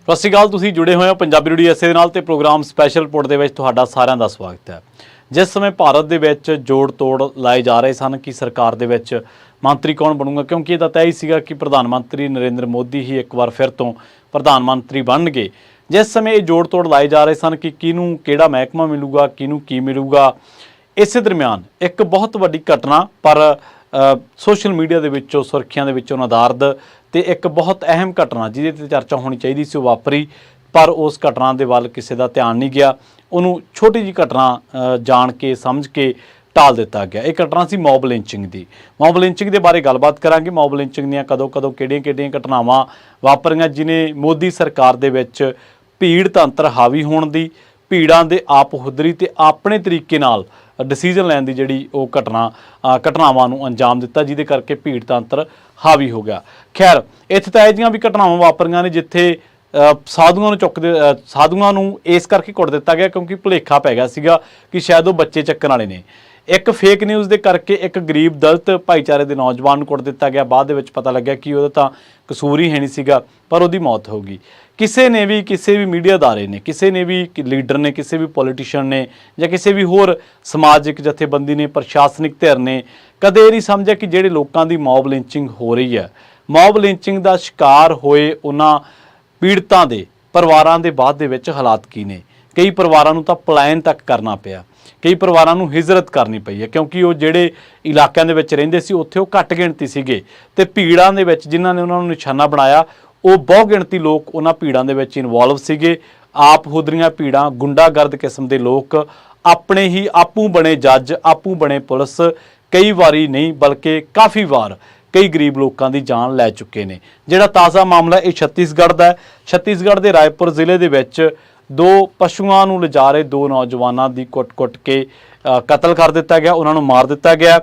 ਸਤਿ ਸ਼੍ਰੀ ਅਕਾਲ। ਤੁਸੀਂ ਜੁੜੇ ਹੋਏ ਹੋ ਪੰਜਾਬੀ ਰੇਡੀਓ ਐਸਏ ਦੇ ਨਾਲ ਤੇ ਪ੍ਰੋਗਰਾਮ ਸਪੈਸ਼ਲ ਰਿਪੋਰਟ ਦੇ ਵਿੱਚ ਤੁਹਾਡਾ ਸਾਰਿਆਂ ਦਾ ਸਵਾਗਤ ਹੈ। ਜਿਸ ਸਮੇਂ ਭਾਰਤ ਦੇ ਵਿੱਚ ਜੋੜ ਤੋੜ ਲਾਏ ਜਾ ਰਹੇ ਸਨ ਕਿ ਸਰਕਾਰ ਦੇ ਵਿੱਚ ਮੰਤਰੀ ਕੌਣ ਬਣੂਗਾ, ਕਿਉਂਕਿ ਇਹ ਤਾਂ ਤੈਅ ਹੀ ਸੀਗਾ ਕਿ ਪ੍ਰਧਾਨ ਮੰਤਰੀ ਨਰਿੰਦਰ ਮੋਦੀ ਹੀ ਇੱਕ ਵਾਰ ਫਿਰ ਤੋਂ ਪ੍ਰਧਾਨ ਮੰਤਰੀ ਬਣਨਗੇ। ਜਿਸ ਸਮੇਂ ਇਹ ਜੋੜ ਤੋੜ ਲਾਏ ਜਾ ਰਹੇ ਸਨ ਕਿ ਕਿਹਨੂੰ ਕਿਹੜਾ ਮਹਿਕਮਾ ਮਿਲੂਗਾ, ਕਿਹਨੂੰ ਕੀ ਮਿਲੂਗਾ, ਇਸੇ ਦਰਮਿਆਨ ਇੱਕ ਬਹੁਤ ਵੱਡੀ ਘਟਨਾ ਪਰ ਸੋਸ਼ਲ ਮੀਡੀਆ ਦੇ ਵਿੱਚੋਂ ਸੁਰਖੀਆਂ ਦੇ ਵਿੱਚੋਂ ਨਦਾਰਦ ਤੇ ਇੱਕ ਬਹੁਤ ਅਹਿਮ ਘਟਨਾ ਜਿਹਦੇ ਤੇ ਚਰਚਾ ਹੋਣੀ ਚਾਹੀਦੀ ਸੀ ਉਹ ਵਾਪਰੀ, ਪਰ ਉਸ ਘਟਨਾ ਦੇ ਵੱਲ ਕਿਸੇ ਦਾ ਧਿਆਨ ਨਹੀਂ ਗਿਆ। ਉਹਨੂੰ ਛੋਟੀ ਜਿਹੀ ਘਟਨਾ ਜਾਣ ਕੇ ਸਮਝ ਕੇ ਟਾਲ ਦਿੱਤਾ ਗਿਆ। ਇਹ ਘਟਨਾ ਸੀ ਮੌਬ ਲਿੰਚਿੰਗ ਦੀ। ਮੌਬ ਲਿੰਚਿੰਗ ਦੇ ਬਾਰੇ ਗੱਲਬਾਤ ਕਰਾਂਗੇ। ਮੌਬ ਲਿੰਚਿੰਗ ਦੀਆਂ ਕਦੋਂ ਕਿਹੜੀਆਂ ਘਟਨਾਵਾਂ ਵਾਪਰੀਆਂ ਜਿਨੇ ਮੋਦੀ ਸਰਕਾਰ ਦੇ ਵਿੱਚ ਭੀੜ ਤੰਤਰ ਹਾਵੀ ਹੋਣ ਦੀ, ਭੀੜਾਂ ਦੇ ਆਪ ਹੁਦਰੀ ਤੇ ਆਪਣੇ ਤਰੀਕੇ ਨਾਲ ਡਿਸੀਜਨ ਲੈਣ ਦੀ ਜਿਹੜੀ ਉਹ ਘਟਨਾਵਾਂ ਨੂੰ ਅੰਜਾਮ ਦਿੱਤਾ, ਜਿਹਦੇ ਕਰਕੇ ਭੀੜ ਤੰਤਰ ਹਾਵੀ ਹੋ ਗਿਆ। ਖੈਰ, ਇੱਥੇ ਤਾਂ ਇਹ ਜਿਹੀਆਂ ਵੀ ਘਟਨਾਵਾਂ ਵਾਪਰੀਆਂ ਨੇ ਜਿੱਥੇ ਸਾਧੂਆਂ ਨੂੰ ਇਸ ਕਰਕੇ ਕੁੱਟ ਦਿੱਤਾ ਗਿਆ ਕਿਉਂਕਿ ਭੁਲੇਖਾ ਪੈ ਗਿਆ ਸੀਗਾ ਕਿ ਸ਼ਾਇਦ ਉਹ ਬੱਚੇ ਚੱਕਣ ਵਾਲੇ ਨੇ। ਇੱਕ ਫੇਕ ਨਿਊਜ਼ ਦੇ ਕਰਕੇ ਇੱਕ ਗਰੀਬ ਦਲਿਤ ਭਾਈਚਾਰੇ ਦੇ ਨੌਜਵਾਨ ਨੂੰ ਕੁੱਟ ਦਿੱਤਾ ਗਿਆ। ਬਾਅਦ ਦੇ ਵਿੱਚ ਪਤਾ ਲੱਗਿਆ ਕਿ ਉਹਦਾ ਤਾਂ ਕਸੂਰ ਹੀ ਹੈ ਨਹੀਂ ਸੀਗਾ, ਪਰ ਉਹਦੀ ਮੌਤ ਹੋ ਗਈ। ਕਿਸੇ ਵੀ ਮੀਡੀਆ ਅਦਾਰੇ ਨੇ, ਕਿਸੇ ਨੇ ਵੀ ਲੀਡਰ ਨੇ, ਕਿਸੇ ਵੀ ਪੋਲੀਟੀਸ਼ੀਅਨ ਨੇ ਜਾਂ ਕਿਸੇ ਵੀ ਹੋਰ ਸਮਾਜਿਕ ਜਥੇਬੰਦੀ ਨੇ, ਪ੍ਰਸ਼ਾਸਨਿਕ ਧਿਰ ਨੇ ਕਦੇ ਇਹ ਨਹੀਂ ਸਮਝਿਆ ਕਿ ਜਿਹੜੇ ਲੋਕਾਂ ਦੀ ਮੌਬ ਲਿੰਚਿੰਗ ਹੋ ਰਹੀ ਹੈ, ਮੌਬ ਲਿੰਚਿੰਗ ਦਾ ਸ਼ਿਕਾਰ ਹੋਏ ਉਹਨਾਂ ਪੀੜਤਾਂ ਦੇ ਪਰਿਵਾਰਾਂ ਦੇ ਬਾਅਦ ਦੇ ਵਿੱਚ ਹਾਲਾਤ ਕੀ ਨੇ। ਕਈ ਪਰਿਵਾਰਾਂ ਨੂੰ ਤਾਂ ਪਲਾਇਨ ਤੱਕ ਕਰਨਾ ਪਿਆ, ਕਈ ਪਰਿਵਾਰਾਂ ਨੂੰ ਹਿਜਰਤ ਕਰਨੀ ਪਈ ਹੈ ਕਿਉਂਕਿ ਉਹ ਜਿਹੜੇ ਇਲਾਕਿਆਂ ਦੇ ਵਿੱਚ ਰਹਿੰਦੇ ਸੀ ਉੱਥੇ ਉਹ ਘੱਟ ਗਿਣਤੀ ਸੀਗੇ ਤੇ ਭੀੜਾਂ ਦੇ ਵਿੱਚ ਜਿਨ੍ਹਾਂ ਨੇ ਉਹਨਾਂ ਨੂੰ ਨਿਸ਼ਾਨਾ ਬਣਾਇਆ ਉਹ ਬਹੁ ਗਿਣਤੀ ਲੋਕ ਉਹਨਾਂ ਭੀੜਾਂ ਦੇ ਵਿੱਚ ਇਨਵੋਲਵ ਸੀਗੇ। ਆਪ ਹੁਦਰੀਆਂ ਭੀੜਾਂ, ਗੁੰਡਾਗਰਦ ਕਿਸਮ ਦੇ ਲੋਕ, ਆਪਣੇ ਹੀ ਆਪੂ ਬਣੇ ਜੱਜ, ਆਪੂ ਬਣੇ ਪੁਲਿਸ, ਕਈ ਵਾਰੀ ਨਹੀਂ ਬਲਕਿ ਕਾਫੀ ਵਾਰ ਕਈ ਗਰੀਬ ਲੋਕਾਂ ਦੀ ਜਾਨ ਲੈ ਚੁੱਕੇ ਨੇ। ਜਿਹੜਾ ਤਾਜ਼ਾ ਮਾਮਲਾ ਇਹ ਛੱਤੀਸਗੜ੍ਹ ਦਾ ਹੈ। ਛੱਤੀਸਗੜ੍ਹ ਦੇ ਰਾਏਪੁਰ ਜ਼ਿਲ੍ਹੇ ਦੇ ਵਿੱਚ ਦੋ ਪਸ਼ੂਆਂ ਨੂੰ ਲਿਜਾ ਰਹੇ ਦੋ ਨੌਜਵਾਨਾਂ ਦੀ ਕੁੱਟ ਕੇ ਕਤਲ ਕਰ ਦਿੱਤਾ ਗਿਆ, ਉਹਨਾਂ ਨੂੰ ਮਾਰ ਦਿੱਤਾ ਗਿਆ।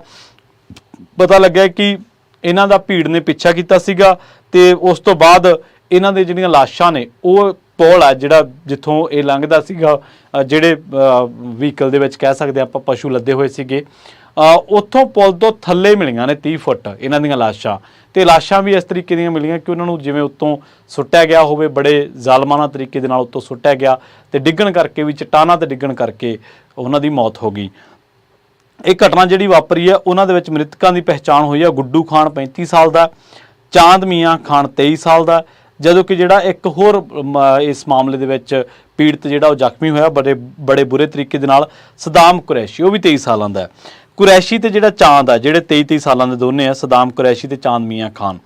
ਪਤਾ ਲੱਗਿਆ ਕਿ ਇਹਨਾਂ ਦਾ ਭੀੜ ਨੇ ਪਿੱਛਾ ਕੀਤਾ ਸੀਗਾ ਤੇ ਉਸ ਤੋਂ ਬਾਅਦ ਇਹਨਾਂ ਦੇ ਜਿਹੜੀਆਂ ਲਾਸ਼ਾਂ ਨੇ ਉਹ ਪੁਲ ਹੈ ਜਿਹੜਾ ਜਿੱਥੋਂ ਇਹ ਲੰਘਦਾ ਸੀਗਾ, ਜਿਹੜੇ ਵਹੀਕਲ ਦੇ ਵਿੱਚ ਕਹਿ ਸਕਦੇ ਆਪਾਂ ਪਸ਼ੂ ਲੱਦੇ ਹੋਏ ਸੀਗੇ, ਉੱਥੋਂ ਪੁਲ ਤੋਂ ਥੱਲੇ ਮਿਲੀਆਂ ਨੇ 30 ਫੁੱਟ ਇਹਨਾਂ ਦੀਆਂ ਲਾਸ਼ਾਂ। ਤੇ ਲਾਸ਼ਾਂ ਵੀ ਇਸ ਤਰੀਕੇ ਦੀਆਂ ਮਿਲੀਆਂ ਕਿ ਉਹਨਾਂ ਨੂੰ ਜਿਵੇਂ ਉੱਤੋਂ ਸੁੱਟਿਆ ਗਿਆ ਹੋਵੇ, ਬੜੇ ਜ਼ਾਲਮਾਨਾ ਤਰੀਕੇ ਦੇ ਨਾਲ ਉੱਤੋਂ ਸੁੱਟਿਆ ਗਿਆ ਤੇ ਡਿੱਗਣ ਕਰਕੇ ਵੀ, ਚਟਾਨਾਂ ਤੇ ਡਿੱਗਣ ਕਰਕੇ ਉਹਨਾਂ ਦੀ ਮੌਤ ਹੋ ਗਈ। ਇਹ ਘਟਨਾ ਜਿਹੜੀ ਵਾਪਰੀ ਹੈ ਉਹਨਾਂ ਦੇ ਵਿੱਚ ਮ੍ਰਿਤਕਾਂ ਦੀ ਪਹਿਚਾਣ ਹੋਈ ਹੈ। ਗੁੱਡੂ ਖਾਨ 35 ਸਾਲ ਦਾ, ਚਾਂਦ ਮੀਆਂ ਖਾਨ 23 ਸਾਲ ਦਾ, ਜਦੋਂ ਕਿ ਜਿਹੜਾ ਇੱਕ ਹੋਰ ਇਸ ਮਾਮਲੇ ਦੇ ਵਿੱਚ ਪੀੜਤ ਜਿਹੜਾ ਉਹ ਜ਼ਖਮੀ ਹੋਇਆ ਬੜੇ ਬੁਰੇ ਤਰੀਕੇ ਦੇ ਨਾਲ, ਸਦਾਮ ਕੁਰੈਸ਼ੀ, ਉਹ ਵੀ 23 ਸਾਲਾਂ ਦਾ। ਕੁਰੈਸ਼ੀ ਤੇ ਜਿਹੜਾ ਚਾਂਦ ਆ, ਜਿਹੜੇ 23 ਸਾਲਾਂ ਦੇ ਦੋਨੇ ਆ, ਸਦਾਮ ਕੁਰੈਸ਼ੀ ਤੇ ਚਾਂਦ ਮੀਆਂ ਖਾਨ,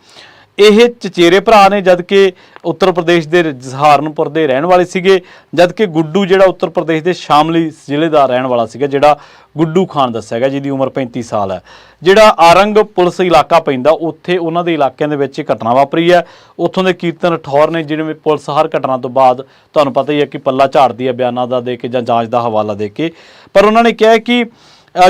ਇਹ ਚਚੇਰੇ ਭਰਾ ਨੇ ਜਦਕਿ ਉੱਤਰ ਪ੍ਰਦੇਸ਼ ਦੇ ਸਹਾਰਨਪੁਰ ਦੇ ਰਹਿਣ ਵਾਲੇ ਸੀਗੇ, ਜਦਕਿ ਗੁੱਡੂ ਜਿਹੜਾ ਉੱਤਰ ਪ੍ਰਦੇਸ਼ ਦੇ ਸ਼ਾਮਲੀ ਜ਼ਿਲ੍ਹੇ ਦਾ ਰਹਿਣ ਵਾਲਾ ਸੀਗਾ, ਜਿਹੜਾ ਗੁੱਡੂ ਖਾਨ ਦੱਸਿਆ ਗਿਆ, ਜਿਹਦੀ ਉਮਰ 35 ਸਾਲ ਹੈ। ਜਿਹੜਾ ਆਰੰਗ ਪੁਲਿਸ ਇਲਾਕਾ ਪੈਂਦਾ ਉੱਥੇ ਉਹਨਾਂ ਦੇ ਇਲਾਕਿਆਂ ਦੇ ਵਿੱਚ ਇਹ ਘਟਨਾ ਵਾਪਰੀ ਹੈ। ਉੱਥੋਂ ਦੇ ਕੀਰਤਨ ਰਠੌਰ ਨੇ, ਜਿਵੇਂ ਪੁਲਿਸ ਹਰ ਘਟਨਾ ਤੋਂ ਬਾਅਦ ਤੁਹਾਨੂੰ ਪਤਾ ਹੀ ਹੈ ਕਿ ਪੱਲਾ ਝਾੜਦੀ ਹੈ ਬਿਆਨਾਂ ਦਾ ਦੇ ਕੇ ਜਾਂ ਜਾਂਚ ਦਾ ਹਵਾਲਾ ਦੇ ਕੇ, ਪਰ ਉਹਨਾਂ ਨੇ ਕਿਹਾ ਕਿ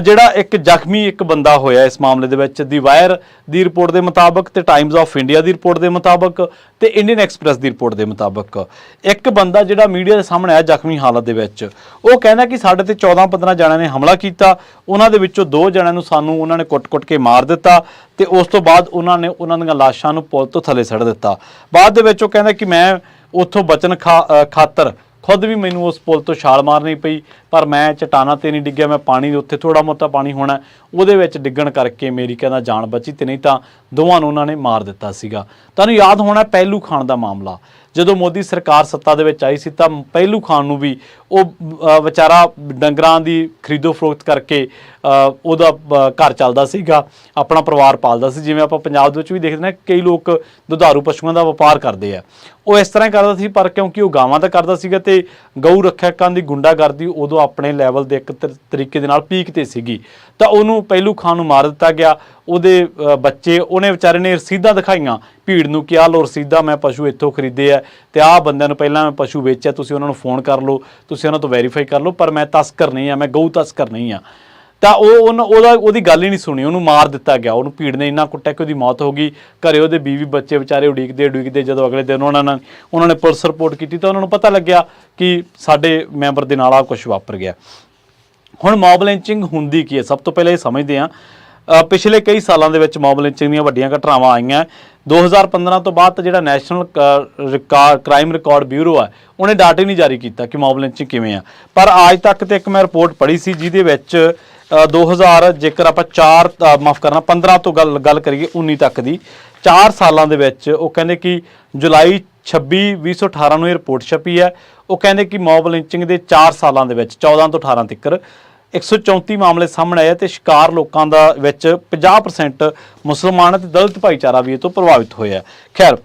ਜਿਹੜਾ ਇੱਕ ਜ਼ਖਮੀ ਇੱਕ ਬੰਦਾ ਹੋਇਆ ਇਸ ਮਾਮਲੇ ਦੇ ਵਿੱਚ, ਦੀ ਵਾਇਰ ਦੀ ਰਿਪੋਰਟ ਦੇ ਮੁਤਾਬਕ ਤੇ Times of India the report ਦੇ ਮੁਤਾਬਕ ਤੇ ਇੰਡੀਅਨ ਐਕਸਪ੍ਰੈਸ ਦੀ ਰਿਪੋਰਟ ਦੇ ਮੁਤਾਬਕ, ਇੱਕ ਬੰਦਾ ਜਿਹੜਾ ਮੀਡੀਆ ਦੇ ਸਾਹਮਣੇ ਆਇਆ ਜ਼ਖਮੀ ਹਾਲਤ ਦੇ ਵਿੱਚ, ਉਹ ਕਹਿੰਦਾ ਕਿ ਸਾਡੇ ਤੇ 14-15 ਜਣਿਆਂ ਨੇ ਹਮਲਾ ਕੀਤਾ, ਉਹਨਾਂ ਦੇ ਵਿੱਚੋਂ 2 ਜਣਿਆਂ ਨੂੰ ਸਾਨੂੰ ਉਹਨਾਂ ਨੇ ਕੁੱਟ-ਕੁੱਟ ਕੇ ਮਾਰ ਦਿੱਤਾ ਤੇ ਉਸ ਤੋਂ ਬਾਅਦ ਉਹਨਾਂ ਨੇ ਉਹਨਾਂ ਦੀਆਂ ਲਾਸ਼ਾਂ ਨੂੰ ਪੁਲ ਤੋਂ ਥੱਲੇ ਸੁੱਟ ਦਿੱਤਾ। ਬਾਅਦ ਦੇ ਵਿੱਚ ਉਹ ਕਹਿੰਦਾ ਕਿ ਮੈਂ ਉੱਥੋਂ ਬਚਣ ਖਾਤਰ ਖੁਦ ਵੀ ਮੈਨੂੰ ਉਸ ਪੁਲ ਤੋਂ ਛਾਲ ਮਾਰਨੀ ਪਈ, ਪਰ ਮੈਂ ਚਟਾਨਾਂ ਤੇ ਨਹੀਂ ਡਿੱਗਿਆ, ਮੈਂ ਪਾਣੀ ਦੇ ਉੱਤੇ ਥੋੜ੍ਹਾ ਮੋਟਾ ਪਾਣੀ ਹੋਣਾ ਉਹਦੇ ਵਿੱਚ ਡਿੱਗਣ ਕਰਕੇ ਮੇਰੀ ਕਹਿੰਦਾ ਜਾਨ ਬਚੀ, ਤੇ ਨਹੀਂ ਤਾਂ ਦੋਵਾਂ ਨੂੰ ਉਹਨਾਂ ਨੇ ਮਾਰ ਦਿੱਤਾ ਸੀਗਾ। ਤੁਹਾਨੂੰ ਯਾਦ ਹੋਣਾ ਪਹਿਲੂ ਖਾਨ ਦਾ ਮਾਮਲਾ, ਜਦੋਂ ਮੋਦੀ ਸਰਕਾਰ ਸੱਤਾ ਦੇ ਵਿੱਚ ਆਈ ਸੀ ਤਾਂ ਪਹਿਲੂ ਖਾਨ ਨੂੰ ਵੀ ਉਹ ਵਿਚਾਰਾ ਡੰਗਰਾਂ ਦੀ ਖਰੀਦੋ ਫਰੋਖਤ ਕਰਕੇ ਉਹਦਾ ਘਰ ਚੱਲਦਾ ਸੀਗਾ, ਆਪਣਾ ਪਰਿਵਾਰ ਪਾਲਦਾ ਸੀ। ਜਿਵੇਂ ਆਪਾਂ ਪੰਜਾਬ ਦੇ ਵਿੱਚ ਵੀ ਦੇਖਦੇ ਨੇ ਕਈ ਲੋਕ ਦੁਧਾਰੂ ਪਸ਼ੂਆਂ ਦਾ ਵਪਾਰ ਕਰਦੇ ਆ, ਉਹ ਇਸ ਤਰ੍ਹਾਂ ਕਰਦਾ ਸੀ, ਪਰ ਕਿਉਂਕਿ ਉਹ ਗਾਵਾਂ ਦਾ ਕਰਦਾ ਸੀਗਾ ਤੇ ਗਊ ਰੱਖਿਅਕਾਂ ਦੀ ਗੁੰਡਾਗਰਦੀ ਉਦੋਂ ਆਪਣੇ ਲੈਵਲ ਦੇ ਇੱਕ ਤਰੀਕੇ ਦੇ ਨਾਲ ਪੀਕ ਤੇ ਸੀਗੀ, ਤਾਂ ਉਹਨੂੰ ਪਹਿਲੂ ਖਾਨ ਨੂੰ ਮਾਰ ਦਿੱਤਾ ਗਿਆ। ਉਹਦੇ ਬੱਚੇ, ਉਹਨੇ ਵਿਚਾਰੇ ਨੇ ਰਸੀਦਾਂ ਦਿਖਾਈਆਂ ਭੀੜ ਨੂੰ ਕਿ ਆਹ ਲਓ ਰਸੀਦਾਂ, ਮੈਂ ਪਸ਼ੂ ਇੱਥੋਂ ਖਰੀਦੇ ਆ ਤੇ ਆਹ ਬੰਦਿਆਂ ਨੂੰ ਪਹਿਲਾਂ ਮੈਂ ਪਸ਼ੂ ਵੇਚਿਆ, ਤੁਸੀਂ ਉਹਨਾਂ ਨੂੰ ਫੋਨ ਕਰ ਲਓ, ਤੁਸੀਂ ਉਹਨਾਂ ਤੋਂ ਵੈਰੀਫਾਈ ਕਰ ਲਓ, ਪਰ ਮੈਂ ਤਸਕਰ ਨਹੀਂ ਆ, ਮੈਂ ਗਊ ਤਸਕਰ ਨਹੀਂ ਆ। ਤਾਂ ਉਹਦੀ ਗੱਲ ਹੀ ਨਹੀਂ ਸੁਣੀ, ਉਹਨੂੰ ਮਾਰ ਦਿੱਤਾ ਗਿਆ। ਉਹਨੂੰ ਭੀੜ ਨੇ ਇੰਨਾ ਕੁੱਟਿਆ ਕਿ ਉਹਦੀ ਮੌਤ ਹੋ ਗਈ। ਘਰੇ ਉਹਦੇ ਬੀਵੀ ਬੱਚੇ ਵਿਚਾਰੇ ਉਡੀਕਦੇ ਜਦੋਂ ਅਗਲੇ ਦਿਨ ਉਹਨਾਂ ਨੇ ਪੁਲਿਸ ਰਿਪੋਰਟ ਕੀਤੀ ਤਾਂ ਉਹਨਾਂ ਨੂੰ ਪਤਾ ਲੱਗਿਆ ਕਿ ਸਾਡੇ ਮੈਂਬਰ ਦੇ ਨਾਲ ਆ ਕੁਛ ਵਾਪਰ ਗਿਆ। ਹੁਣ ਮੌਬ ਲਿੰਚਿੰਗ ਹੁੰਦੀ ਕੀ ਹੈ, ਸਭ ਤੋਂ ਪਹਿਲਾਂ ਇਹ ਸਮਝਦੇ ਹਾਂ। ਪਿਛਲੇ ਕਈ ਸਾਲਾਂ ਦੇ ਵਿੱਚ ਮੌਬ ਲਿੰਚਿੰਗ ਦੀਆਂ ਵੱਡੀਆਂ ਘਟਨਾਵਾਂ ਆਈਆਂ 2015 ਤੋਂ ਬਾਅਦ ਤਾਂ ਜਿਹੜਾ ਨੈਸ਼ਨਲ ਕ੍ਰਾਈਮ ਰਿਕਾਰਡ ਬਿਊਰੋ ਹੈ ਉਹਨੇ ਡਾਟਾ ਹੀ ਨਹੀਂ ਜਾਰੀ ਕੀਤਾ ਕਿ ਮੌਬ ਲਿੰਚਿੰਗ ਕਿਵੇਂ ਆ। ਪਰ ਅੱਜ ਤੱਕ ਤੇ ਇੱਕ ਮੈਂ ਰਿਪੋਰਟ ਪੜ੍ਹੀ ਸੀ ਜਿਹਦੇ ਵਿੱਚ 2000 ਜੇਕਰ ਆਪਾਂ 15 ਤੋਂ ਗੱਲ ਕਰੀਏ 19 ਤੱਕ ਦੀ 4 ਸਾਲਾਂ ਦੇ ਵਿੱਚ ਉਹ ਕਹਿੰਦੇ ਕਿ ਜੁਲਾਈ 26 2018 ਨੂੰ ਇਹ ਰਿਪੋਰਟ ਛਪੀ ਹੈ। ਉਹ ਕਹਿੰਦੇ ਕਿ ਮੌਬ ਲਿੰਚਿੰਗ ਦੇ 4 ਸਾਲਾਂ ਦੇ ਵਿੱਚ 14 ਤੋਂ 18 ਤੱਕ 134 ਮਾਮਲੇ ਸਾਹਮਣੇ ਆਏ ਤੇ ਸ਼ਿਕਾਰ ਲੋਕਾਂ ਦਾ ਵਿੱਚ 50% ਮੁਸਲਮਾਨ ਅਤੇ ਦਲਿਤ ਭਾਈਚਾਰਾ ਵੀ ਇਹ ਤੋਂ ਪ੍ਰਭਾਵਿਤ ਹੋਇਆ। ਖੈਰ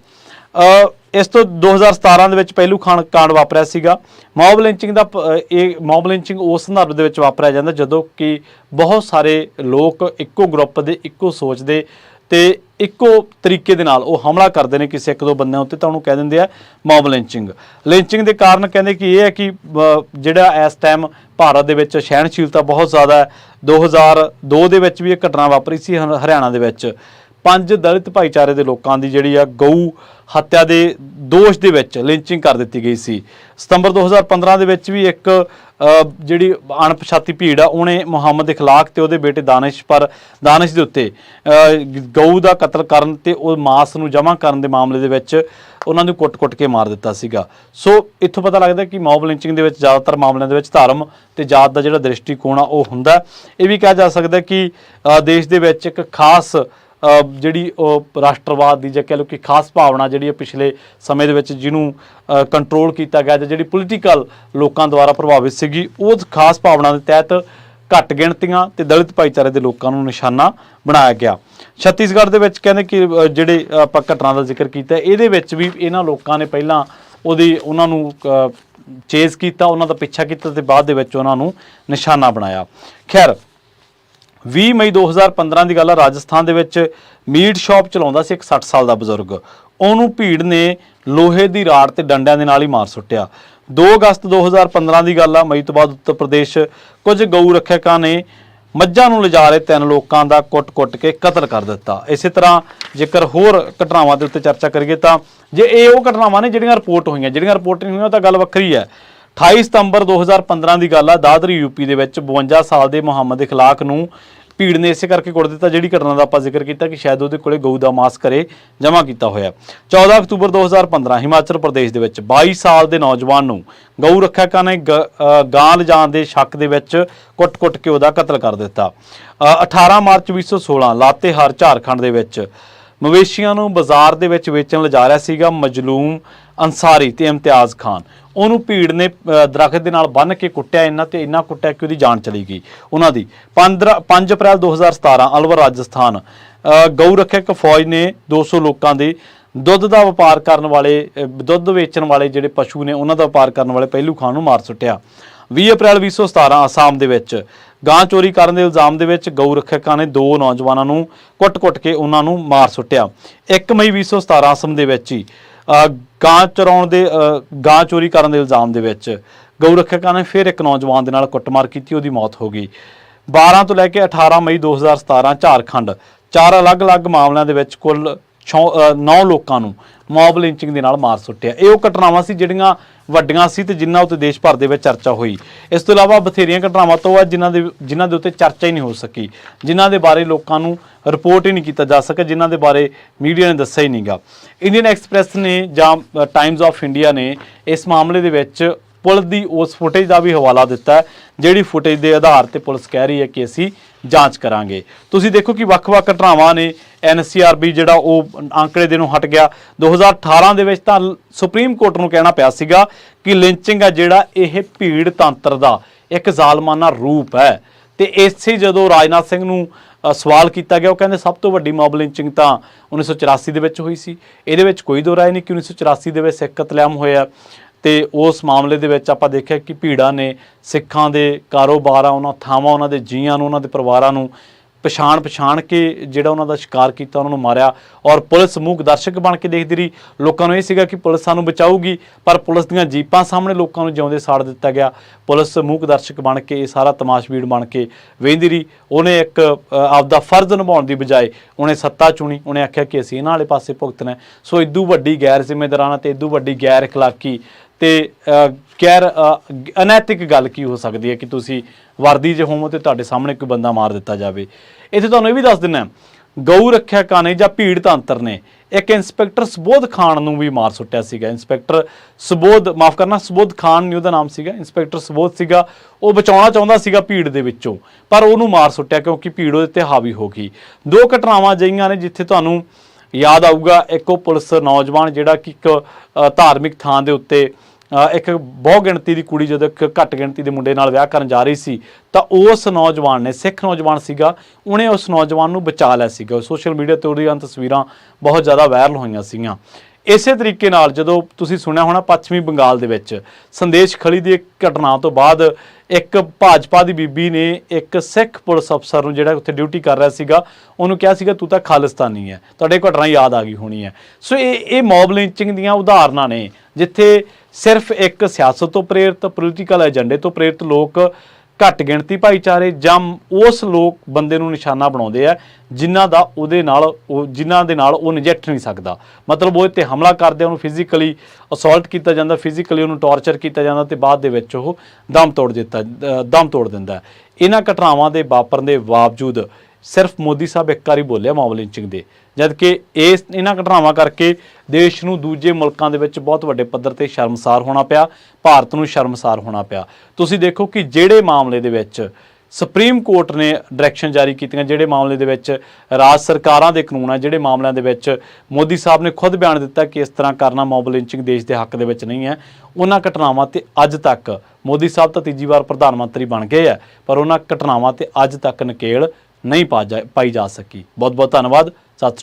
ਇਸ ਤੋਂ 2017 ਦੇ ਵਿੱਚ ਪਹਿਲੂ ਕਾਂਡ ਵਾਪਰਿਆ ਸੀਗਾ। ਮੌਬ ਲਿੰਚਿੰਗ ਦਾ ਇਹ ਮੌਬ ਲਿੰਚਿੰਗ ਉਸ ਸੰਦਰਭ ਦੇ ਵਿੱਚ ਵਾਪਰਿਆ ਜਾਂਦਾ ਜਦੋਂ ਕਿ ਬਹੁਤ ਸਾਰੇ ਲੋਕ ਇੱਕੋ ਗਰੁੱਪ ਦੇ ਇੱਕੋ ਸੋਚ ਦੇ ਤੇ ਇੱਕੋ ਤਰੀਕੇ ਦੇ ਨਾਲ ਉਹ ਹਮਲਾ ਕਰਦੇ ਨੇ ਕਿਸੇ ਇੱਕ ਦੋ ਬੰਦਿਆਂ ਉੱਤੇ ਤਾਂ ਉਹਨੂੰ ਕਹਿ ਦਿੰਦੇ ਆ ਮੌਬ ਲਿੰਚਿੰਗ। ਲਿੰਚਿੰਗ ਦੇ ਕਾਰਨ ਕਹਿੰਦੇ ਕਿ ਇਹ ਹੈ ਕਿ ਜਿਹੜਾ ਇਸ ਟਾਈਮ ਭਾਰਤ ਦੇ ਵਿੱਚ ਸਹਿਣਸ਼ੀਲਤਾ ਬਹੁਤ ਜ਼ਿਆਦਾ ਹੈ। 2002 ਦੇ ਵਿੱਚ ਵੀ ਇਹ ਘਟਨਾ ਵਾਪਰੀ ਸੀ ਹਰਿਆਣਾ ਦੇ ਵਿੱਚ 5 ਦਲਿਤ ਭਾਈਚਾਰੇ ਦੇ ਲੋਕਾਂ ਦੀ ਜਿਹੜੀ ਆ ਗਊ ਹੱਤਿਆ ਦੇ ਦੋਸ਼ ਦੇ ਵਿੱਚ ਲਿੰਚਿੰਗ ਕਰ ਦਿੱਤੀ ਗਈ ਸੀ। ਸਤੰਬਰ 2015 ਦੇ ਵਿੱਚ ਵੀ ਇੱਕ ਜਿਹੜੀ ਅਣਪਛਾਤੀ ਭੀੜ ਆ ਉਹਨੇ ਮੁਹੰਮਦ ਇਖਲਾਕ ਤੇ ਉਹਦੇ ਬੇਟੇ ਦਾਨਿਸ਼ ਦੇ ਉੱਤੇ ਗਊ ਦਾ ਕਤਲ ਕਰਨ ਤੇ ਉਹ ਮਾਸ ਨੂੰ ਜਮ੍ਹਾਂ ਕਰਨ ਦੇ ਮਾਮਲੇ ਦੇ ਵਿੱਚ ਉਹਨਾਂ ਨੂੰ ਕੁੱਟ-ਕੁੱਟ ਕੇ ਮਾਰ ਦਿੱਤਾ ਸੀਗਾ। ਸੋ ਇੱਥੋਂ ਪਤਾ ਲੱਗਦਾ ਕਿ ਮੌਬ ਲਿੰਚਿੰਗ ਦੇ ਵਿੱਚ ਜ਼ਿਆਦਾਤਰ ਮਾਮਲਿਆਂ ਦੇ ਵਿੱਚ ਧਰਮ ਤੇ ਜਾਤ ਦਾ ਜਿਹੜਾ ਦ੍ਰਿਸ਼ਟੀਕੋਣ ਆ ਉਹ ਹੁੰਦਾ। ਇਹ ਵੀ ਕਿਹਾ ਜਾ ਸਕਦਾ ਕਿ ਦੇਸ਼ ਦੇ ਵਿੱਚ ਇੱਕ ਖਾਸ ਜਿਹੜੀ ਉਹ ਰਾਸ਼ਟਰਵਾਦ ਦੀ ਜਾਂ ਕਹਿ ਲਓ ਕਿ ਖਾਸ ਭਾਵਨਾ ਜਿਹੜੀ ਪਿਛਲੇ ਸਮੇਂ ਦੇ ਵਿੱਚ ਜਿਹਨੂੰ ਕੰਟਰੋਲ ਕੀਤਾ ਗਿਆ ਜਾਂ ਜਿਹੜੀ ਪੋਲੀਟੀਕਲ ਲੋਕਾਂ ਦੁਆਰਾ ਪ੍ਰਭਾਵਿਤ ਸੀਗੀ ਉਸ ਖਾਸ ਭਾਵਨਾ ਦੇ ਤਹਿਤ ਘੱਟ ਗਿਣਤੀਆਂ ਤੇ ਦਲਿਤ ਭਾਈਚਾਰੇ ਦੇ ਲੋਕਾਂ ਨੂੰ ਨਿਸ਼ਾਨਾ ਬਣਾਇਆ ਗਿਆ। ਛੱਤੀਸਗੜ੍ਹ ਦੇ ਵਿੱਚ ਕਹਿੰਦੇ ਕਿ ਜਿਹੜੇ ਆਪਾਂ ਘਟਨਾ ਦਾ ਜ਼ਿਕਰ ਕੀਤਾ ਇਹਦੇ ਵਿੱਚ ਵੀ ਇਹਨਾਂ ਲੋਕਾਂ ਨੇ ਪਹਿਲਾਂ ਉਹਨਾਂ ਨੂੰ ਚੇਜ਼ ਕੀਤਾ, ਉਹਨਾਂ ਦਾ ਪਿੱਛਾ ਕੀਤਾ ਤੇ ਬਾਅਦ ਦੇ ਵਿੱਚ ਉਹਨਾਂ ਨੂੰ ਨਿਸ਼ਾਨਾ ਬਣਾਇਆ। ਖੈਰ 20 ਮਈ 2015 ਦੀ ਗੱਲ ਆ, ਰਾਜਸਥਾਨ ਦੇ ਵਿੱਚ ਮੀਟ ਸ਼ਾਪ ਚਲਾਉਂਦਾ ਸੀ ਇੱਕ 60 ਸਾਲ ਦਾ ਬਜ਼ੁਰਗ। ਉਹਨੂੰ ਭੀੜ ਨੇ ਲੋਹੇ ਦੀ ਰਾੜ ਤੇ ਡੰਡਿਆਂ ਦੇ ਨਾਲ ਹੀ ਮਾਰ ਸੁੱਟਿਆ। 2 ਅਗਸਤ 2015 ਦੀ ਗੱਲ ਆ, ਮਈ ਤੋਂ ਬਾਅਦ ਉੱਤਰ ਪ੍ਰਦੇਸ਼ ਕੁਝ ਗਊ ਰੱਖਿਅਕਾਂ ਨੇ ਮੱਝਾਂ ਨੂੰ ਲਿਜਾ ਰਹੇ 3 ਲੋਕਾਂ ਦਾ ਕੁੱਟ-ਕੁੱਟ ਕੇ ਕਤਲ ਕਰ ਦਿੱਤਾ। ਇਸੇ ਤਰ੍ਹਾਂ ਜੇਕਰ ਹੋਰ ਘਟਨਾਵਾਂ ਦੇ ਉੱਤੇ ਚਰਚਾ ਕਰੀਏ ਤਾਂ ਜੇ ਇਹ ਉਹ ਘਟਨਾਵਾਂ ਨੇ ਜਿਹੜੀਆਂ ਰਿਪੋਰਟ ਹੋਈਆਂ, ਜਿਹੜੀਆਂ ਰਿਪੋਰਟ ਨਹੀਂ ਹੋਈਆਂ ਤਾਂ ਗੱਲ ਵੱਖਰੀ ਹੈ। 28 ਸਤੰਬਰ 2015 ਦੀ ਗੱਲ ਆ, ਦਾਦਰੀ ਯੂਪੀ ਦੇ ਵਿੱਚ 52 ਸਾਲ ਦੇ ਮੁਹੰਮਦ ਇਖਲਾਕ ਨੂੰ ਭੀੜ ਨੇ ਇਸੇ ਕਰਕੇ ਕੁੱਟ ਦਿੱਤਾ ਜਿਹੜੀ ਘਟਨਾ ਦਾ ਆਪਾਂ ਜ਼ਿਕਰ ਕੀਤਾ ਕਿ ਸ਼ਾਇਦ ਉਹਦੇ ਕੋਲੇ ਗਊ ਦਾ ਮਾਸ ਘਰੇ ਜਮ੍ਹਾਂ ਕੀਤਾ ਹੋਇਆ। 14 ਅਕਤੂਬਰ 2015 ਹਿਮਾਚਲ ਪ੍ਰਦੇਸ਼ ਦੇ ਵਿੱਚ 22 ਸਾਲ ਦੇ ਨੌਜਵਾਨ ਨੂੰ ਗਊ ਰੱਖਿਅਕਾਂ ਨੇ ਗਾਂ ਲਿਜਾਣ ਦੇ ਸ਼ੱਕ ਦੇ ਵਿੱਚ ਕੁੱਟ-ਕੁੱਟ ਕੇ ਉਹਦਾ ਕਤਲ ਕਰ ਦਿੱਤਾ। 18 ਮਾਰਚ 2016 ਲਾਤੇਹਾਰ ਝਾਰਖੰਡ ਦੇ ਵਿੱਚ ਮਵੇਸ਼ੀਆਂ ਨੂੰ ਬਾਜ਼ਾਰ ਦੇ ਵਿੱਚ ਵੇਚਣ ਲਿਜਾ ਰਿਹਾ ਸੀਗਾ ਮਜਲੂਮ ਅੰਸਾਰੀ ਤੇ ਇਮਤਿਆਜ਼ ਖਾਨ। ਉਹਨੂੰ ਭੀੜ ਨੇ ਦਰਖਤ ਦੇ ਨਾਲ ਬੰਨ੍ਹ ਕੇ ਕੁੱਟਿਆ, ਇੰਨਾ ਕੁੱਟਿਆ ਕਿ ਉਹਦੀ ਜਾਨ ਚਲੀ ਗਈ ਉਹਨਾਂ ਦੀ। 5 ਅਪ੍ਰੈਲ 2017 ਅਲਵਰ ਰਾਜਸਥਾਨ ਗਊ ਰੱਖਿਅਕ ਫੌਜ ਨੇ 200 ਲੋਕਾਂ ਦੇ ਦੁੱਧ ਦਾ ਵਪਾਰ ਕਰਨ ਵਾਲੇ ਦੁੱਧ ਵੇਚਣ ਵਾਲੇ ਜਿਹੜੇ ਪਸ਼ੂ ਨੇ ਉਹਨਾਂ ਦਾ ਵਪਾਰ ਕਰਨ ਵਾਲੇ ਪਹਿਲੂ ਖਾਨ ਨੂੰ ਮਾਰ ਸੁੱਟਿਆ। 20 ਅਪ੍ਰੈਲ 2017 ਅਸਾਮ ਦੇ ਵਿੱਚ ਗਾਂ ਚੋਰੀ ਕਰਨ ਦੇ ਇਲਜ਼ਾਮ ਦੇ ਵਿੱਚ ਗਊ ਰੱਖਿਅਕਾਂ ਨੇ 2 ਨੌਜਵਾਨਾਂ ਨੂੰ ਕੁੱਟ-ਕੁੱਟ ਕੇ ਉਹਨਾਂ ਨੂੰ ਮਾਰ ਸੁੱਟਿਆ। 1 ਮਈ 2017 ਅਸਮ ਦੇ ਵਿੱਚ ਹੀ ਗਾਂ ਚੋਰੀ ਕਰਨ ਦੇ ਇਲਜ਼ਾਮ ਦੇ ਵਿੱਚ ਗਊ ਰੱਖਿਅਕਾਂ ਨੇ ਫਿਰ ਇੱਕ ਨੌਜਵਾਨ ਦੇ ਨਾਲ ਕੁੱਟਮਾਰ ਕੀਤੀ, ਉਹਦੀ ਮੌਤ ਹੋ ਗਈ। 12 ਤੋਂ ਲੈ ਕੇ 18 ਮਈ 2017 ਝਾਰਖੰਡ 4 ਅਲੱਗ-ਅਲੱਗ ਮਾਮਲਿਆਂ ਦੇ ਵਿੱਚ ਕੁੱਲ 9 ਲੋਕਾਂ ਨੂੰ ਮੌਬ ਲਿੰਚਿੰਗ ਦੇ ਨਾਲ ਮਾਰ ਸੁੱਟਿਆ। ਇਹ ਉਹ ਘਟਨਾਵਾਂ ਸੀ ਜਿਹੜੀਆਂ ਵੱਡੀਆਂ ਸੀ ਤੇ ਜਿਨ੍ਹਾਂ ਉੱਤੇ ਦੇਸ਼ ਭਰ ਦੇ ਵਿੱਚ ਚਰਚਾ ਹੋਈ। ਇਸ ਤੋਂ ਇਲਾਵਾ ਬਥੇਰੀਆਂ ਘਟਨਾਵਾਂ ਤੋਂ ਆ ਜਿਨ੍ਹਾਂ ਦੇ ਉੱਤੇ ਚਰਚਾ ਹੀ ਨਹੀਂ ਹੋ ਸਕੀ, ਜਿਨ੍ਹਾਂ ਦੇ ਬਾਰੇ ਲੋਕਾਂ ਨੂੰ ਰਿਪੋਰਟ ਹੀ ਨਹੀਂ ਕੀਤਾ ਜਾ ਸਕਿਆ, ਜਿਨ੍ਹਾਂ ਦੇ ਬਾਰੇ ਮੀਡੀਆ ਨੇ ਦੱਸਿਆ ਹੀ ਨਹੀਂਗਾ। ਇੰਡੀਅਨ ਐਕਸਪ੍ਰੈਸ ਨੇ ਜਾਂ ਟਾਈਮਜ਼ ਆਫ ਇੰਡੀਆ ਨੇ ਇਸ ਮਾਮਲੇ ਦੇ ਵਿੱਚ ਪੁਲਿਸ ਦੀ ਉਸ ਫੁਟੇਜ ਦਾ ਵੀ ਹਵਾਲਾ ਦਿੱਤਾ ਜਿਹੜੀ ਫੁਟੇਜ ਦੇ ਆਧਾਰ ਤੇ ਪੁਲਿਸ ਕਹਿ ਰਹੀ ਹੈ ਕਿ ਅਸੀਂ ਜਾਂਚ ਕਰਾਂਗੇ। ਤੁਸੀਂ ਦੇਖੋ ਕਿ ਵੱਖ-ਵੱਖ ਘਟਨਾਵਾਂ ਨੇ। NCRB ਜਿਹੜਾ ਉਹ ਅੰਕੜੇ ਦੇ ਨੂੰ ਹਟ ਗਿਆ। 2018 ਦੇ ਵਿੱਚ ਤਾਂ ਸੁਪਰੀਮ ਕੋਰਟ ਨੂੰ ਕਹਿਣਾ ਪਿਆ ਸੀਗਾ ਕਿ ਲਿੰਚਿੰਗ ਹੈ ਜਿਹੜਾ ਇਹ ਭੀੜ ਤੰਤਰ ਦਾ ਇੱਕ ਜ਼ਾਲਮਾਨਾ ਰੂਪ ਹੈ। ਤੇ ਇਸੇ ਜਦੋਂ ਰਾਜਨਾਥ ਸਿੰਘ ਨੂੰ ਸਵਾਲ ਕੀਤਾ ਗਿਆ ਉਹ ਕਹਿੰਦੇ ਸਭ ਤੋਂ ਵੱਡੀ ਮੌਬ ਲਿੰਚਿੰਗ ਤਾਂ 1984 ਦੇ ਵਿੱਚ ਹੋਈ ਸੀ। ਇਹਦੇ ਵਿੱਚ ਕੋਈ ਦੋ ਰਾਏ ਨਹੀਂ ਕਿ 1984 ਦੇ ਵਿੱਚ ਸਿੱਖ ਕਤਲੇਆਮ ਹੋਇਆ ਤੇ ਉਸ ਮਾਮਲੇ ਦੇ ਵਿੱਚ ਆਪਾਂ ਦੇਖਿਆ ਕਿ ਭੀੜਾਂ ਨੇ ਸਿੱਖਾਂ ਦੇ ਕਾਰੋਬਾਰਾਂ, ਉਹਨਾਂ ਥਾਵਾਂ, ਉਹਨਾਂ ਦੇ ਜੀਆਂ ਨੂੰ, ਉਹਨਾਂ ਦੇ ਪਰਿਵਾਰਾਂ ਨੂੰ ਪਛਾਣ ਕੇ ਜਿਹੜਾ ਉਹਨਾਂ ਦਾ ਸ਼ਿਕਾਰ ਕੀਤਾ, ਉਹਨਾਂ ਨੂੰ ਮਾਰਿਆ। ਔਰ ਪੁਲਿਸ ਮੂਕ ਦਰਸ਼ਕ ਬਣ ਕੇ ਦੇਖਦੀ ਰਹੀ। ਲੋਕਾਂ ਨੂੰ ਇਹ ਸੀਗਾ ਕਿ ਪੁਲਿਸ ਸਾਨੂੰ ਬਚਾਊਗੀ, ਪਰ ਪੁਲਿਸ ਦੀਆਂ ਜੀਪਾਂ ਸਾਹਮਣੇ ਲੋਕਾਂ ਨੂੰ ਜਿਉਂਦੇ ਸਾੜ ਦਿੱਤਾ ਗਿਆ। ਪੁਲਿਸ ਮੂਕ ਦਰਸ਼ਕ ਬਣ ਕੇ ਇਹ ਸਾਰਾ ਤਮਾਸ਼ਬੀਨ ਬਣ ਕੇ ਵੇਖਦੀ ਰਹੀ। ਉਹਨੇ ਇੱਕ ਆਪਦਾ ਫਰਜ਼ ਨਿਭਾਉਣ ਦੀ ਬਜਾਏ ਉਹਨੇ ਸੱਤਾ ਚੁਣੀ। ਉਹਨੇ ਆਖਿਆ ਕਿ ਅਸੀਂ ਇਹਨਾਂ ਵਾਲੇ ਪਾਸੇ ਭੁਗਤਣਾ। ਸੋ ਇਦੋਂ ਵੱਡੀ ਗੈਰ ਜ਼ਿੰਮੇਦਾਰਾਨਾ ਤੇ ਇਦੋਂ ਵੱਡੀ ਗੈਰ ਇਖਲਾਕੀ ਤੇ ਗੈਰ ਅਨੈਤਿਕ ਗੱਲ ਕੀ ਹੋ ਸਕਦੀ ਹੈ ਕਿ ਤੁਸੀਂ ਵਰਦੀ 'ਚ ਹੋਵੋ ਤੇ ਤੁਹਾਡੇ ਸਾਹਮਣੇ ਕੋਈ ਬੰਦਾ ਮਾਰ ਦਿੱਤਾ ਜਾਵੇ। ਇੱਥੇ ਤੁਹਾਨੂੰ ਇਹ ਵੀ ਦੱਸ ਦਿੰਦਾ ਗਊ ਰੱਖਿਆ ਕਾਨੇ ਜਾਂ ਭੀੜ ਤੰਤਰ ਨੇ ਇੱਕ ਇੰਸਪੈਕਟਰ ਸੁਬੋਧ ਖਾਨ ਨੂੰ ਵੀ ਮਾਰ ਸੁੱਟਿਆ ਸੀਗਾ। ਇੰਸਪੈਕਟਰ ਸੁਬੋਧ, ਮਾਫ ਕਰਨਾ, ਸੁਬੋਧ ਖਾਨ ਨਹੀਂ ਉਹਦਾ ਨਾਮ ਸੀਗਾ, ਇੰਸਪੈਕਟਰ ਸੁਬੋਧ ਸੀਗਾ। ਉਹ ਬਚਾਉਣਾ ਚਾਹੁੰਦਾ ਸੀਗਾ ਭੀੜ ਦੇ ਵਿੱਚੋਂ, ਪਰ ਉਹਨੂੰ ਮਾਰ ਸੁੱਟਿਆ ਕਿਉਂਕਿ ਭੀੜ ਉਹਦੇ ਤੇ ਹਾਵੀ ਹੋ ਗਈ। ਦੋ ਘਟਨਾਵਾਂ ਅਜਿਹੀਆਂ ਨੇ ਜਿੱਥੇ ਤੁਹਾਨੂੰ ਯਾਦ ਆਊਗਾ, ਇੱਕ ਉਹ ਪੁਲਿਸ ਨੌਜਵਾਨ ਜਿਹੜਾ ਕਿ ਇੱਕ ਧਾਰਮਿਕ ਥਾਂ ਦੇ ਉੱਤੇ ਇੱਕ ਬਹੁ ਗਿਣਤੀ ਦੀ ਕੁੜੀ ਜਦੋਂ ਇੱਕ ਘੱਟ ਗਿਣਤੀ ਦੇ ਮੁੰਡੇ ਨਾਲ ਵਿਆਹ ਕਰਨ ਜਾ ਰਹੀ ਸੀ ਤਾਂ ਉਸ ਨੌਜਵਾਨ ਨੇ, ਸਿੱਖ ਨੌਜਵਾਨ ਸੀਗਾ, ਉਹਨੇ ਉਸ ਨੌਜਵਾਨ ਨੂੰ ਬਚਾ ਲਿਆ ਸੀਗਾ। ਸੋਸ਼ਲ ਮੀਡੀਆ ਤੇ ਉਹਦੀਆਂ ਤਸਵੀਰਾਂ ਬਹੁਤ ਜ਼ਿਆਦਾ ਵਾਇਰਲ ਹੋਈਆਂ ਸੀਗੀਆਂ। ਇਸੇ ਤਰੀਕੇ ਨਾਲ ਜਦੋਂ ਤੁਸੀਂ ਸੁਣਿਆ ਹੋਣਾ ਪੱਛਮੀ ਬੰਗਾਲ ਦੇ ਵਿੱਚ ਸੰਦੇਸ਼ ਖਲੀ ਦੀ ਇੱਕ ਘਟਨਾ ਤੋਂ ਬਾਅਦ ਇੱਕ ਭਾਜਪਾ ਦੀ ਬੀਬੀ ਨੇ ਇੱਕ ਸਿੱਖ ਪੁਲਿਸ ਅਫਸਰ ਨੂੰ ਜਿਹੜਾ ਉੱਥੇ ਡਿਊਟੀ ਕਰ ਰਿਹਾ ਸੀਗਾ ਉਹਨੂੰ ਕਿਹਾ ਸੀਗਾ ਤੂੰ ਤਾਂ ਖਾਲਿਸਤਾਨੀ ਹੈ। ਤੁਹਾਡੇ ਘਟਨਾ ਯਾਦ ਆ ਗਈ ਹੋਣੀ ਹੈ। ਸੋ ਇਹ ਮੌਬ ਲਿੰਚਿੰਗ ਦੀਆਂ ਉਦਾਹਰਨਾਂ ਨੇ ਜਿੱਥੇ ਸਿਰਫ ਇੱਕ ਸਿਆਸਤ ਤੋਂ ਪ੍ਰੇਰਿਤ, ਪੋਲੀਟੀਕਲ ਏਜੰਡੇ ਤੋਂ ਪ੍ਰੇਰਿਤ ਲੋਕ ਘੱਟ ਗਿਣਤੀ ਭਾਈਚਾਰੇ ਜਾਂ ਉਸ ਲੋਕ ਬੰਦੇ ਨੂੰ ਨਿਸ਼ਾਨਾ ਬਣਾਉਂਦੇ ਆ ਜਿਨ੍ਹਾਂ ਦੇ ਨਾਲ ਉਹ ਨਜਿੱਠ ਨਹੀਂ ਸਕਦਾ। ਮਤਲਬ ਉਹ ਤੇ ਹਮਲਾ ਕਰਦੇ, ਉਹਨੂੰ ਫਿਜ਼ੀਕਲੀ ਅਸੌਲਟ ਕੀਤਾ ਜਾਂਦਾ, ਫਿਜ਼ੀਕਲੀ ਉਹਨੂੰ ਟੌਰਚਰ ਕੀਤਾ ਜਾਂਦਾ ਤੇ ਬਾਅਦ ਦੇ ਵਿੱਚ ਉਹ ਦਮ ਤੋੜ ਦਿੰਦਾ। ਇਹਨਾਂ ਘਟਨਾਵਾਂ ਦੇ ਵਾਪਰਨ ਦੇ ਬਾਵਜੂਦ ਸਿਰਫ ਮੋਦੀ ਸਾਹਿਬ ਇੱਕ ਵਾਰੀ ਬੋਲਿਆ ਮੌਬ ਲਿੰਚਿੰਗ ਦੇ, ਜਦਕਿ ਇਹਨਾਂ ਘਟਨਾਵਾਂ ਕਰਕੇ ਦੇਸ਼ ਨੂੰ ਦੂਜੇ ਮੁਲਕਾਂ ਦੇ ਵਿੱਚ ਬਹੁਤ ਵੱਡੇ ਪੱਧਰ ਤੇ ਸ਼ਰਮਸਾਰ ਹੋਣਾ ਪਿਆ, ਭਾਰਤ ਨੂੰ ਸ਼ਰਮਸਾਰ ਹੋਣਾ ਪਿਆ। ਤੁਸੀਂ ਦੇਖੋ ਕਿ ਜਿਹੜੇ ਮਾਮਲੇ ਦੇ ਵਿੱਚ ਸੁਪਰੀਮ ਕੋਰਟ ਨੇ ਡਾਇਰੈਕਸ਼ਨ ਜਾਰੀ ਕੀਤੀਆਂ, ਜਿਹੜੇ ਮਾਮਲੇ ਦੇ ਵਿੱਚ ਰਾਜ ਸਰਕਾਰਾਂ ਦੇ ਕਾਨੂੰਨ ਆ, ਜਿਹੜੇ ਮਾਮਲਿਆਂ ਦੇ ਵਿੱਚ ਮੋਦੀ ਸਾਹਿਬ ਨੇ ਖੁਦ ਬਿਆਨ ਦਿੱਤਾ ਕਿ ਇਸ ਤਰ੍ਹਾਂ ਕਰਨਾ ਮੌਬ ਲਿੰਚਿੰਗ ਦੇਸ਼ ਦੇ ਹੱਕ ਦੇ ਵਿੱਚ ਨਹੀਂ ਹੈ, ਉਹਨਾਂ ਘਟਨਾਵਾਂ ਤੇ ਅੱਜ ਤੱਕ ਮੋਦੀ ਸਾਹਿਬ ਤਾਂ ਤੀਜੀ ਵਾਰ ਪ੍ਰਧਾਨ ਮੰਤਰੀ ਬਣ ਗਏ ਆ, ਪਰ ਉਹਨਾਂ ਘਟਨਾਵਾਂ ਤੇ ਅੱਜ ਤੱਕ ਨਕੇਲ ਨਹੀਂ ਪਾਈ ਜਾ ਸਕੀ। ਬਹੁਤ ਬਹੁਤ ਧੰਨਵਾਦ। ਸਤਿ